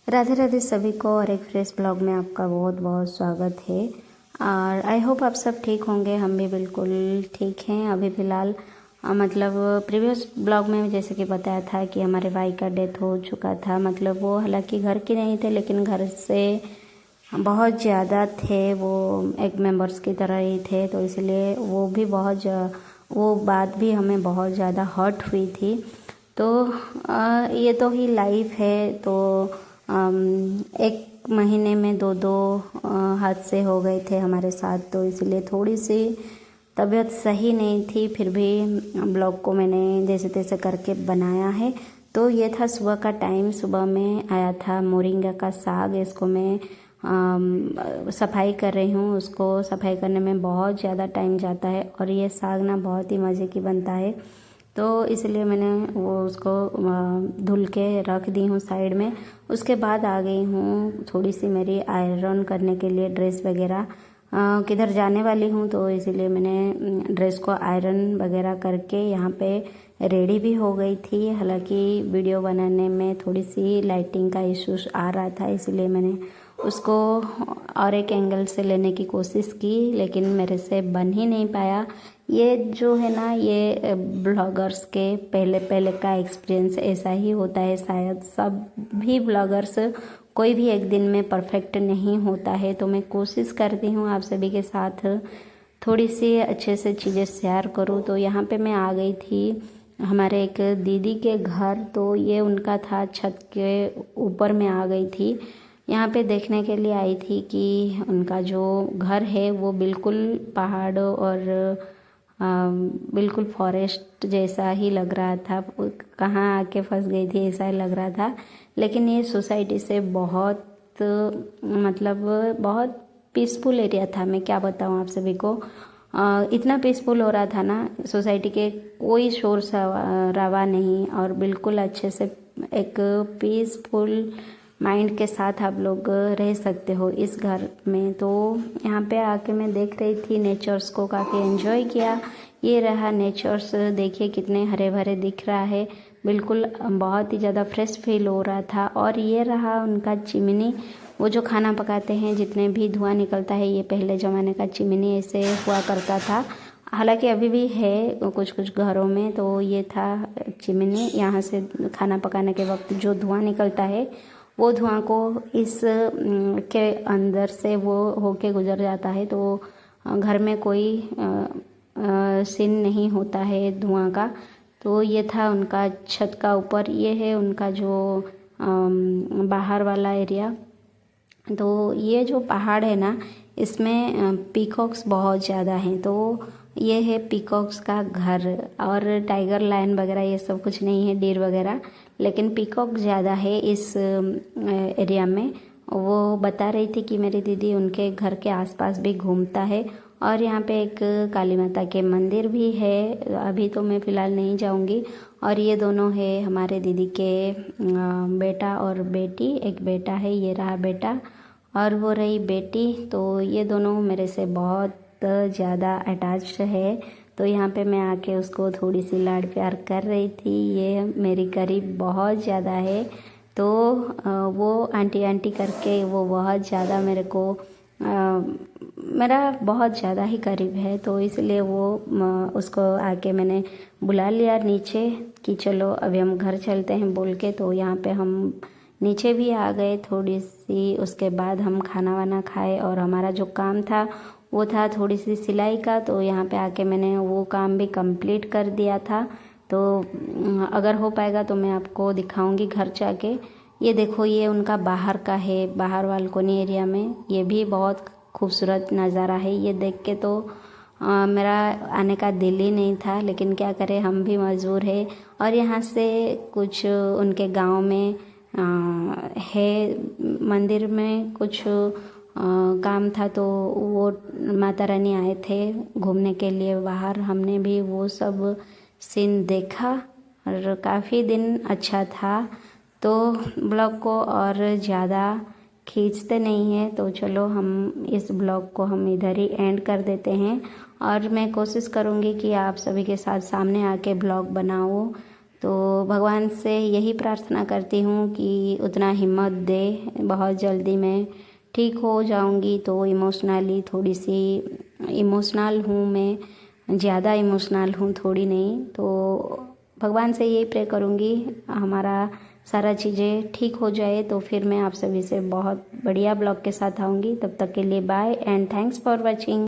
राधे राधे सभी को और एक फ्रेश ब्लॉग में आपका बहुत बहुत स्वागत है। और आई होप आप सब ठीक होंगे। हम भी बिल्कुल ठीक हैं। अभी फ़िलहाल मतलब प्रीवियस ब्लॉग में जैसे कि बताया था कि हमारे भाई का डेथ हो चुका था। मतलब वो हालांकि घर के नहीं थे लेकिन घर से बहुत ज़्यादा थे, वो एक मेंबर्स की तरह ही थे। तो इसलिए वो बात भी हमें बहुत ज़्यादा हर्ट हुई थी। तो ये तो ही लाइफ है। तो एक महीने में दो हादसे हो गए थे हमारे साथ, तो इसलिए थोड़ी सी तबीयत सही नहीं थी। फिर भी ब्लॉग को मैंने जैसे तैसे करके बनाया है। तो ये था सुबह का टाइम। सुबह में आया था मोरिंगा का साग। इसको मैं सफाई कर रही हूँ। उसको सफाई करने में बहुत ज़्यादा टाइम जाता है और ये साग ना बहुत ही मज़े की बनता है। तो इसलिए मैंने वो उसको धुल के रख दी हूँ साइड में। उसके बाद आ गई हूँ थोड़ी सी मेरी आयरन करने के लिए ड्रेस वगैरह किधर जाने वाली हूँ। तो इसीलिए मैंने ड्रेस को आयरन वगैरह करके यहाँ पे रेडी भी हो गई थी। हालांकि वीडियो बनाने में थोड़ी सी लाइटिंग का इश्यूज आ रहा था, इसलिए मैंने उसको और एक एंगल से लेने की कोशिश की लेकिन मेरे से बन ही नहीं पाया। ये जो है ना, ये ब्लॉगर्स के पहले पहले का एक्सपीरियंस ऐसा ही होता है। शायद सब भी ब्लॉगर्स कोई भी एक दिन में परफेक्ट नहीं होता है। तो मैं कोशिश करती हूँ आप सभी के साथ थोड़ी सी अच्छे से चीज़ें शेयर करूँ। तो यहाँ पे मैं आ गई थी हमारे एक दीदी के घर। तो ये उनका था, छत के ऊपर में आ गई थी। यहाँ पे देखने के लिए आई थी कि उनका जो घर है वो बिल्कुल पहाड़ और बिल्कुल फॉरेस्ट जैसा ही लग रहा था। कहाँ आके फंस गई थी ऐसा ही लग रहा था। लेकिन ये सोसाइटी से बहुत मतलब बहुत पीसफुल एरिया था। मैं क्या बताऊँ आप सभी को, इतना पीसफुल हो रहा था ना। सोसाइटी के कोई शोर शराबा नहीं और बिल्कुल अच्छे से एक पीसफुल माइंड के साथ आप लोग रह सकते हो इस घर में। तो यहाँ पे आके मैं देख रही थी नेचर्स को, काफ़ी एंजॉय किया। ये रहा नेचर्स, देखिए कितने हरे भरे दिख रहा है। बिल्कुल बहुत ही ज़्यादा फ्रेश फील हो रहा था। और ये रहा उनका चिमनी, वो जो खाना पकाते हैं, जितने भी धुआं निकलता है, ये पहले ज़माने का चिमनी ऐसे हुआ करता था। हालांकि अभी भी है कुछ कुछ घरों में। तो ये था चिमनी, यहाँ से खाना पकाने के वक्त जो धुआं निकलता है वो धुआं को इस के अंदर से वो होके गुजर जाता है। तो घर में कोई सीन नहीं होता है धुआं का। तो ये था उनका छत का ऊपर। ये है उनका जो बाहर वाला एरिया। तो ये जो पहाड़ है ना, इसमें पीकॉक्स बहुत ज़्यादा हैं। तो ये है पीकॉक्स का घर। और टाइगर लायन वगैरह ये सब कुछ नहीं है, डियर वगैरह, लेकिन पीकॉक ज़्यादा है इस एरिया में। वो बता रही थी कि मेरी दीदी उनके घर के आसपास भी घूमता है। और यहाँ पे एक काली माता के मंदिर भी है। अभी तो मैं फ़िलहाल नहीं जाऊँगी। और ये दोनों है हमारे दीदी के बेटा और बेटी। एक बेटा है, ये रहा बेटा, और वो रही बेटी। तो ये दोनों मेरे से बहुत ज़्यादा अटैच्ड है। तो यहाँ पे मैं आके उसको थोड़ी सी लाड प्यार कर रही थी। ये मेरी करीब बहुत ज़्यादा है। तो वो आंटी आंटी करके वो बहुत ज़्यादा मेरे को मेरा बहुत ज़्यादा ही करीब है। तो इसलिए वो उसको आके मैंने बुला लिया नीचे कि चलो अभी हम घर चलते हैं बोल के। तो यहाँ पे हम नीचे भी आ गए थोड़ी सी। उसके बाद हम खाना वाना खाए और हमारा जो काम था वो था थोड़ी सी सिलाई का। तो यहाँ पे आके मैंने वो काम भी कंप्लीट कर दिया था। तो अगर हो पाएगा तो मैं आपको दिखाऊंगी घर जाके। ये देखो, ये उनका बाहर का है, बाहर बालकोनी एरिया में। ये भी बहुत खूबसूरत नज़ारा है। ये देख के तो मेरा आने का दिल ही नहीं था, लेकिन क्या करें, हम भी मजबूर है। और यहाँ से कुछ उनके गांव में है, मंदिर में कुछ काम था। तो वो माता रानी आए थे घूमने के लिए बाहर। हमने भी वो सब सीन देखा और काफ़ी दिन अच्छा था। तो ब्लॉग को और ज़्यादा खींचते नहीं हैं, तो चलो हम इस ब्लॉग को हम इधर ही एंड कर देते हैं। और मैं कोशिश करूँगी कि आप सभी के साथ सामने आके ब्लॉग बनाऊँ। तो भगवान से यही प्रार्थना करती हूँ कि उतना हिम्मत दे, बहुत जल्दी मैं ठीक हो जाऊँगी। तो इमोशनली थोड़ी सी इमोशनल हूँ मैं, ज़्यादा इमोशनल हूँ, थोड़ी नहीं। तो भगवान से यही प्रे करूँगी हमारा सारा चीज़ें ठीक हो जाए, तो फिर मैं आप सभी से बहुत बढ़िया ब्लॉग के साथ आऊँगी। तब तक के लिए bye and thanks for watching.